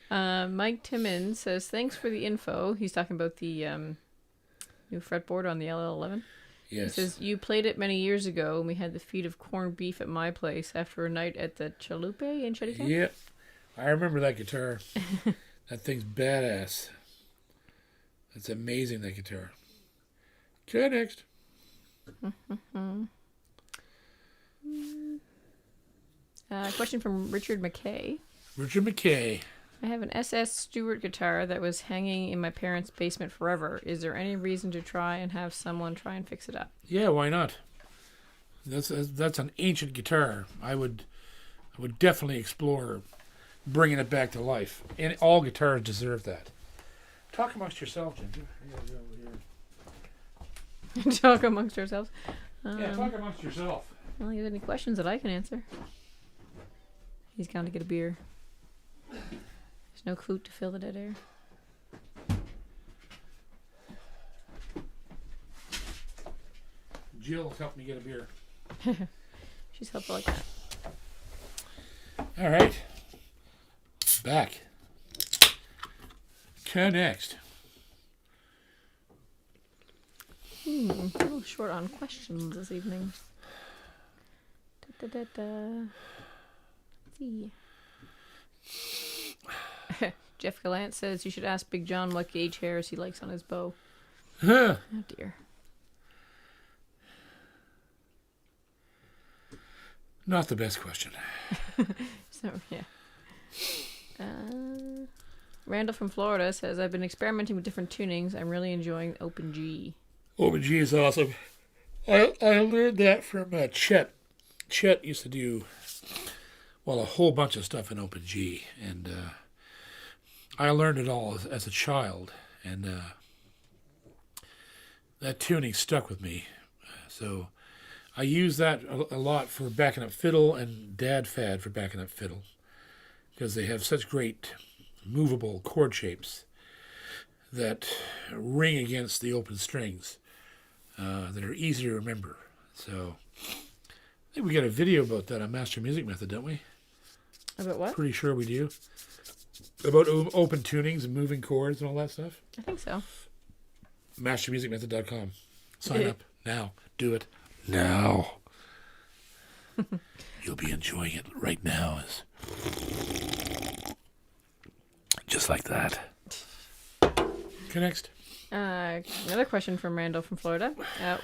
B: Mike Timmons says, thanks for the info. He's talking about the new fretboard on the LL11.
A: Yes.
B: He says, you played it many years ago, and we had the feed of corned beef at my place after a night at the Chalupe in Shettytown.
A: Yeah, I remember that guitar. That thing's badass. That's amazing, that guitar. Okay, next.
B: Question from Richard McKay.
A: Richard McKay.
B: I have an SS Stewart guitar that was hanging in my parents' basement forever. Is there any reason to try and have someone try and fix it up?
A: Yeah, why not? That's an ancient guitar. I would definitely explore bringing it back to life. And all guitars deserve that. Talk amongst yourself, Ginger.
B: Talk amongst ourselves.
A: Yeah, talk amongst yourself.
B: Well, you have any questions that I can answer? He's gone to get a beer. There's no clute to fill the dead air.
A: Jill helped me get a beer.
B: She's helpful like that.
A: All right. Back. Next.
B: A little short on questions this evening. Let's see. Jeff Gallant says you should ask Big John what gauge hairs he likes on his bow. Oh dear.
A: Not the best question.
B: So, yeah. Randall from Florida says, I've been experimenting with different tunings. I'm really enjoying Open G.
A: Open G is awesome. I learned that from Chet. Chet used to do, well, a whole bunch of stuff in Open G. And I learned it all as a child. And that tuning stuck with me. So I use that a lot for backing up fiddle and Dad Fad for backing up fiddle. Because they have such great movable chord shapes that ring against the open strings that are easy to remember. So I think we got a video about that on Master Music Method, don't we?
B: About what?
A: Pretty sure we do. About open tunings and moving chords and all that stuff.
B: I think so.
A: MasterMusicMethod.com. Sign up now. Do it now. You'll be enjoying it right now. Just like that. Okay, next.
B: Another question from Randall from Florida.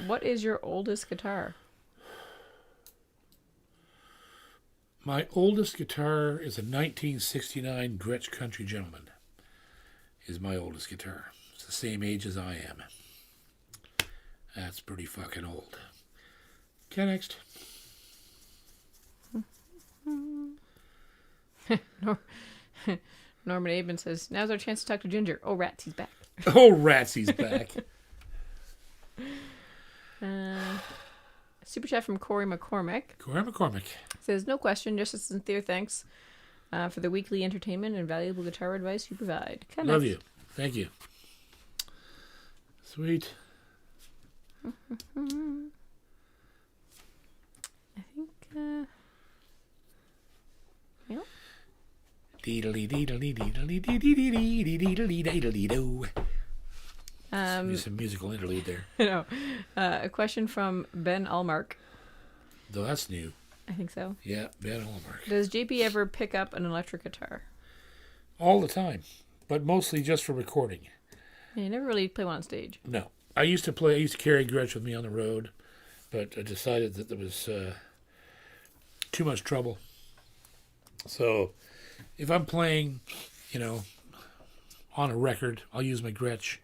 B: What is your oldest guitar?
A: My oldest guitar is a 1969 Gretsch Country Gentleman. Is my oldest guitar. It's the same age as I am. That's pretty fucking old. Okay, next.
B: Norman Aben says, now's our chance to talk to Ginger. Oh, rats, he's back.
A: Oh, rats, he's back.
B: Super chat from Corey McCormick.
A: Corey McCormick.
B: Says, no question, just a sincere thanks for the weekly entertainment and valuable guitar advice you provide.
A: Love you. Thank you. Sweet.
B: I think, yeah.
A: Some musical interlude there.
B: No. A question from Ben Allmark.
A: Though that's new.
B: I think so.
A: Yeah, Ben Allmark.
B: Does JP ever pick up an electric guitar?
A: All the time, but mostly just for recording.
B: Yeah, you never really play one on stage.
A: No. I used to carry Gretsch with me on the road, but I decided that there was too much trouble. So if I'm playing, on a record, I'll use my Gretsch,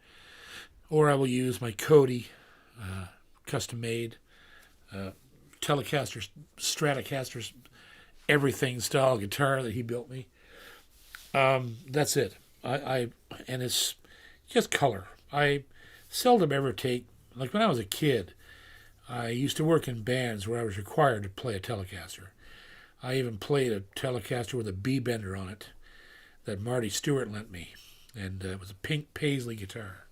A: or I will use my Cody, custom-made, Telecaster, Stratocaster, everything style guitar that he built me. That's it. And it's just color. I seldom ever take, like when I was a kid, I used to work in bands where I was required to play a Telecaster. I even played a Telecaster with a B-bender on it that Marty Stewart lent me, and it was a pink Paisley guitar.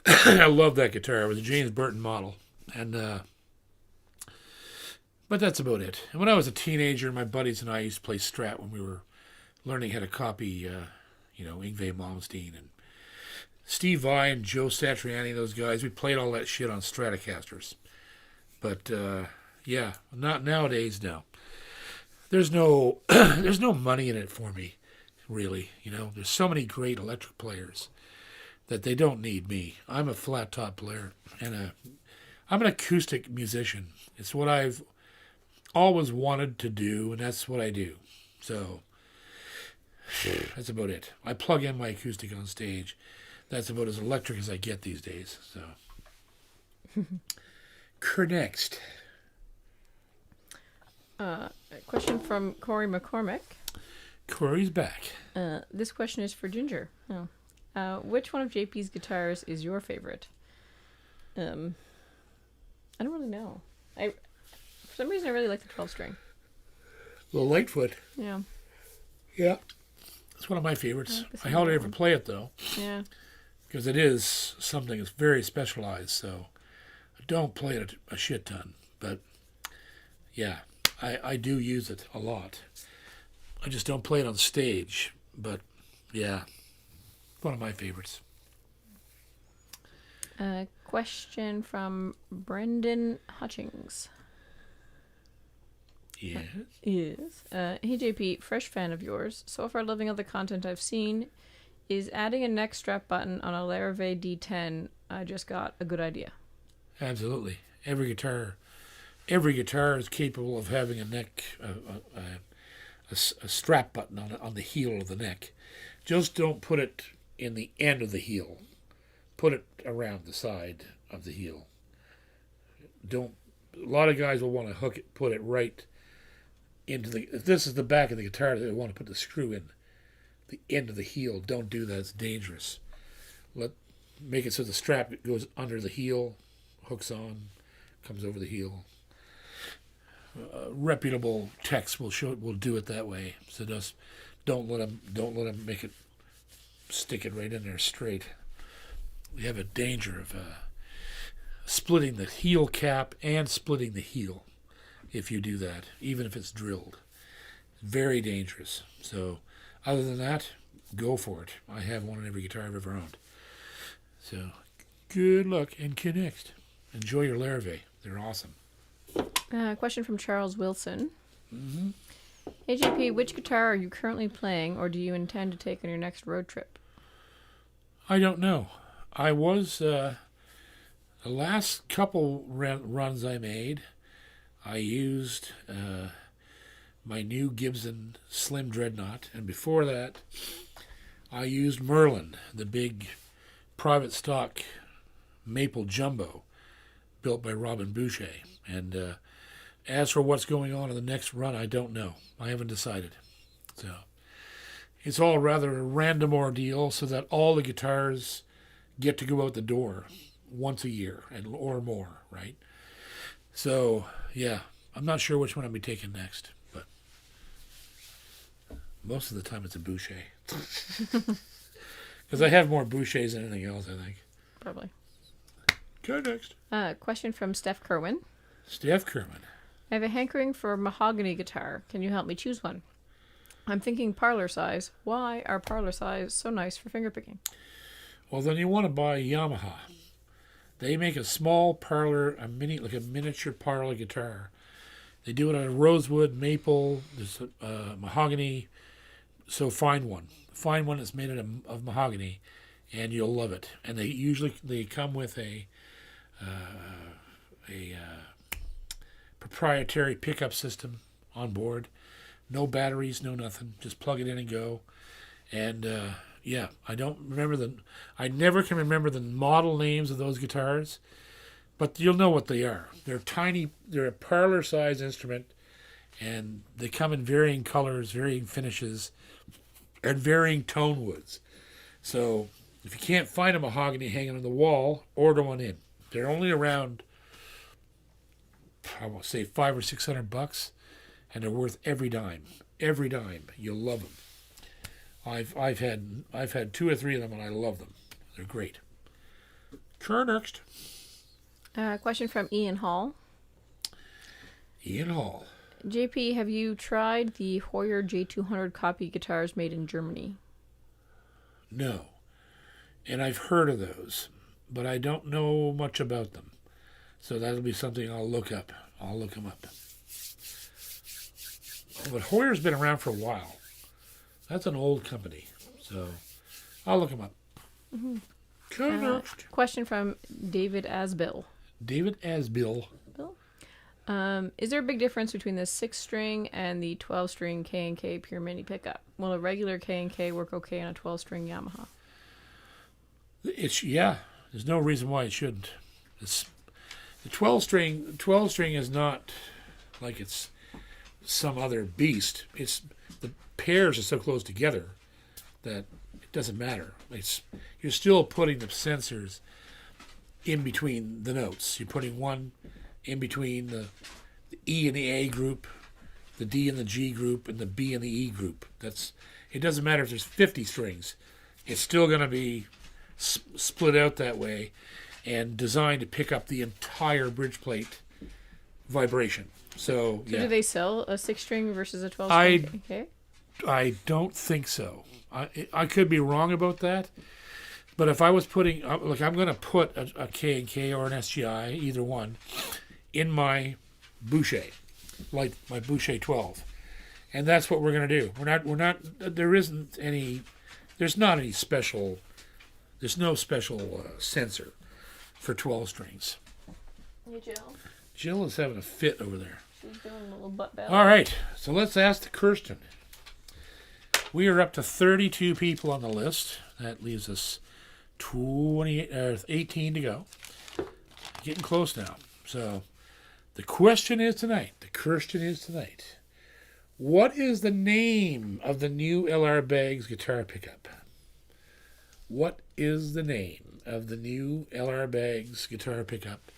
A: I love that guitar. It was a James Burton model, and but that's about it. And when I was a teenager, my buddies and I used to play Strat when we were learning how to copy, Yngwie Malmsteen and Steve Vai and Joe Satriani, those guys. We played all that shit on Stratocasters. But, yeah, not nowadays, no. There's no money in it for me, really. There's so many great electric players that they don't need me. I'm a flat top player, and I'm an acoustic musician. It's what I've always wanted to do, and that's what I do. So that's about it. I plug in my acoustic on stage. That's about as electric as I get these days. So, next.
B: A question from Corey McCormick.
A: Corey's back.
B: This question is for Ginger. Oh. Which one of JP's guitars is your favorite? I don't really know. For some reason, I really like the 12-string.
A: The Lightfoot.
B: Yeah.
A: Yeah. It's one of my favorites. I hardly ever play it, though.
B: Yeah.
A: Because it is something that's very specialized, so I don't play it a shit ton. But, yeah, I do use it a lot. I just don't play it on stage. But, yeah. one of my favorites.
B: Question from Brendan Hutchings.
A: Yes.
B: Yes. Hey JP, fresh fan of yours. So far loving all the content I've seen. Is adding a neck strap button on a Larrivee D10 I just got a good idea?
A: Absolutely. Every guitar is capable of having a neck, a strap button on the heel of the neck. Just don't put it in the end of the heel. Put it around the side of the heel. A lot of guys will want to put it right into if this is the back of the guitar, they want to put the screw in the end of the heel. Don't do that. It's dangerous. Make it so the strap goes under the heel, hooks on, comes over the heel. Reputable techs will do it that way. So just don't let them stick it right in there straight. We have a danger of splitting the heel cap and splitting the heel if you do that, even if it's drilled. Very dangerous. So other than that, go for it. I have one on every guitar I've ever owned. So good luck and connect. Enjoy your Larrivee. They're awesome.
B: Question from Charles Wilson.
A: Mm-hmm.
B: Hey JP, which guitar are you currently playing or do you intend to take on your next road trip?
A: I don't know. I was, the last couple runs I made, I used my new Gibson Slim Dreadnought, and before that, I used Merlin, the big private stock maple jumbo built by Robin Boucher. And as for what's going on in the next run, I don't know. I haven't decided. So it's all rather a random ordeal so that all the guitars get to go out the door once a year or more, right? So, yeah, I'm not sure which one I'll be taking next, but most of the time it's a Boucher. Because I have more Bouchers than anything else, I think.
B: Probably.
A: Go next.
B: Question from Steph Kerwin.
A: Steph Kerwin.
B: I have a hankering for a mahogany guitar. Can you help me choose one? I'm thinking parlor size. Why are parlor size so nice for fingerpicking?
A: Well, then you want to buy Yamaha. They make a small parlor, like a miniature parlor guitar. They do it out of rosewood, maple, there's mahogany. So find one. Find one that's made out of mahogany, and you'll love it. And they come with a proprietary pickup system on board. No batteries, no nothing. Just plug it in and go. And yeah, I never can remember the model names of those guitars, but you'll know what they are. They're tiny. They're a parlor-sized instrument, and they come in varying colors, varying finishes, and varying tone woods. So if you can't find a mahogany hanging on the wall, order one in. They're only around, I will say, $500 or $600, and they're worth every dime. Every dime. You'll love them. I've had 2 or 3 of them, and I love them. They're great. Next.
B: Question from Ian Hall.
A: Ian Hall.
B: JP, have you tried the Hohner J200 copy guitars made in Germany?
A: No. And I've heard of those, but I don't know much about them. So that'll be something I'll look up. I'll look them up. But Hoyer's been around for a while. That's an old company. So I'll look them up.
B: Mm-hmm.
A: Next.
B: Question from David Asbill.
A: David Asbill.
B: Is there a big difference between the 6-string and the 12-string K&K Pure Mini pickup? Will a regular K&K work okay on a 12-string Yamaha?
A: Yeah. There's no reason why it shouldn't. The 12-string is not like it's some other beast. It's the pairs are so close together that it doesn't matter. You're still putting the sensors in between the notes. You're putting one in between the E and the A group, the D and the G group, and the B and the E group. It doesn't matter if there's 50 strings. It's still going to be split out that way and designed to pick up the entire bridge plate vibration. So yeah.
B: Do they sell a 6-string versus a 12-string?
A: I don't think so. I could be wrong about that, but if I was putting, look, I'm going to put a K&K or an SGI, either one, in my Boucher, like my Boucher 12, and that's what we're going to do. We're not. There's no special sensor for 12 strings.
B: Hey, Jill.
A: Jill is having a fit over there.
B: She's doing a little butt belly.
A: All right, so let's ask the Kirsten. We are up to 32 people on the list. That leaves us 18 to go. Getting close now. So the question is tonight, what is the name of the new LR Bags guitar pickup? What is the name of the new LR Bags guitar pickup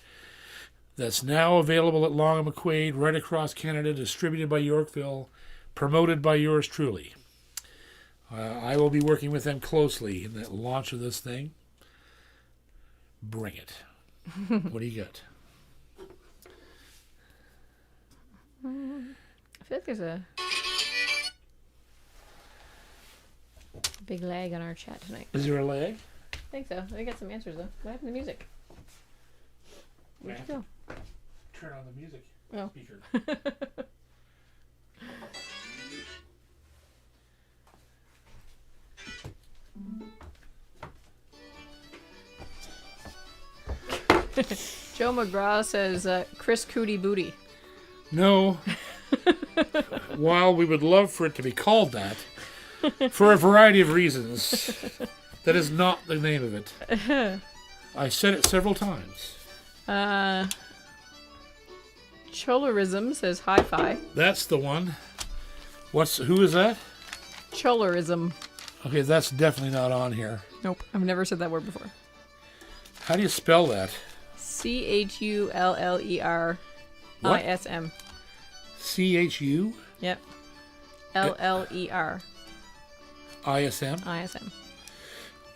A: that's now available at Long and McQuaid, right across Canada, distributed by Yorkville, promoted by yours truly? I will be working with them closely in the launch of this thing. Bring it. What do you got?
B: I feel like there's a big lag on our chat tonight.
A: Is there a lag?
B: I think so. We got some answers though. What happened to music? Where'd you go?
A: Turn on the music speaker.
B: Joe McGraw says Chris Cootie Booty.
A: No. While we would love for it to be called that, for a variety of reasons, that is not the name of it. I said it several times.
B: Cholarism says HiFi.
A: That's the one. Who is that?
B: Cholarism.
A: Okay, that's definitely not on here.
B: Nope, I've never said that word before.
A: How do you spell that?
B: CHULLERISM.
A: CHU?
B: Yep. LLER.
A: ISM?
B: ISM.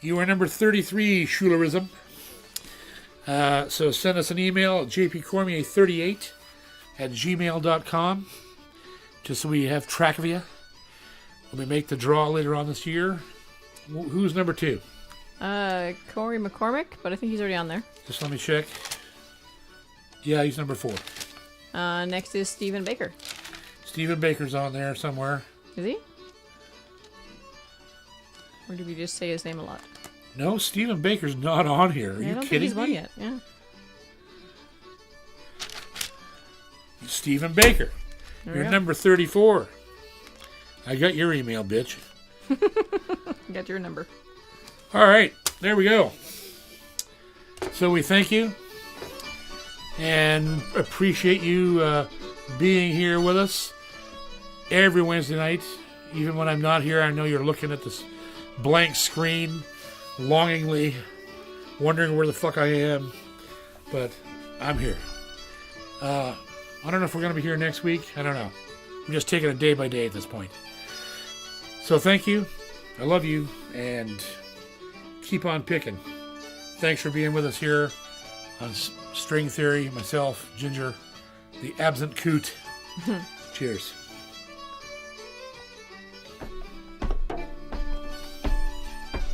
A: You are number 33, Schulerism. So send us an email at jpcormier38@gmail.com, just so we have track of you when we make the draw later on this year. Who's number 2?
B: Corey McCormick, but I think he's already on there.
A: Just let me check. Yeah, he's number 4.
B: Next is Stephen Baker.
A: Stephen Baker's on there somewhere.
B: Is he? Or did we just say his name a lot?
A: No, Stephen Baker's not on here. Are you
B: don't
A: kidding
B: think he's
A: me?
B: won yet. Yeah.
A: Stephen Baker. You're number 34. I got your email, bitch.
B: Got your number.
A: All right, there we go. So we thank you and appreciate you being here with us every Wednesday night. Even when I'm not here, I know you're looking at this blank screen, longingly wondering where the fuck I am, but I'm here. I don't know if we're going to be here next week. I don't know. We're just taking it day by day at this point. So thank you. I love you, and keep on picking. Thanks for being with us here on String Theory. Myself, Ginger, the absent coot. Cheers.